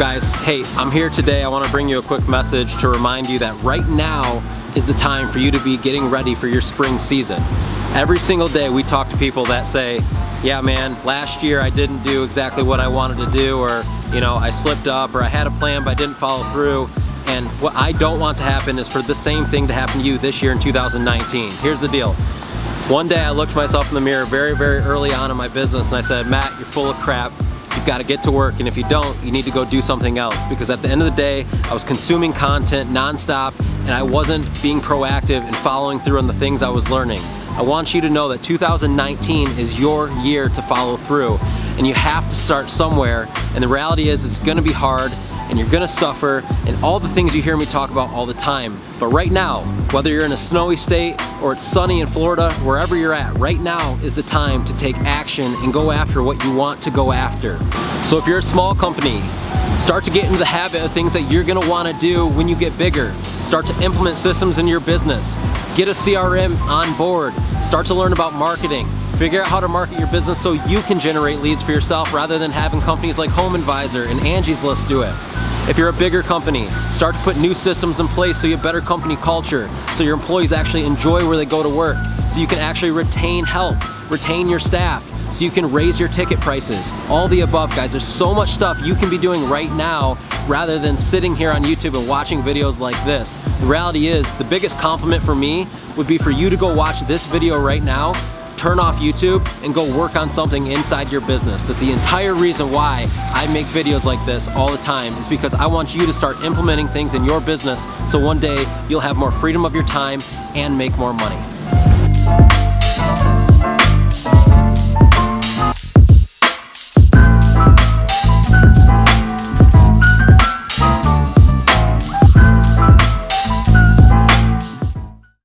guys? Hey, I'm here today. I want to bring you a quick message to remind you that right now is the time for you to be getting ready for your spring season. Every single day we talk to people that say, yeah man, last year I didn't do exactly what I wanted to do, or you know, I slipped up, or I had a plan but I didn't follow through. And what I don't want to happen is for the same thing to happen to you this year in 2019. Here's the deal. One day I looked myself in the mirror very early on in my business and I said, Matt, you're full of crap. You've got to get to work, and if you don't, you need to go do something else. Because at the end of the day, I was consuming content nonstop and I wasn't being proactive and following through on the things I was learning. I want you to know that 2019 is your year to follow through, and you have to start somewhere. And the reality is it's gonna be hard and you're gonna suffer and all the things you hear me talk about all the time. But right now, whether you're in a snowy state or it's sunny in Florida, wherever you're at, right now is the time to take action and go after what you want to go after. So if you're a small company, start to get into the habit of things that you're gonna wanna do when you get bigger. Start to implement systems in your business. Get a CRM on board. Start to learn about marketing. Figure out how to market your business so you can generate leads for yourself rather than having companies like Home Advisor and Angie's List do it. If you're a bigger company, start to put new systems in place so you have better company culture, so your employees actually enjoy where they go to work, so you can actually retain help, retain your staff, so you can raise your ticket prices. All the above, guys. There's so much stuff you can be doing right now rather than sitting here on YouTube and watching videos like this. The reality is, the biggest compliment for me would be for you to go watch this video right now, turn off YouTube, and go work on something inside your business. That's the entire reason why I make videos like this all the time, is because I want you to start implementing things in your business so one day you'll have more freedom of your time and make more money.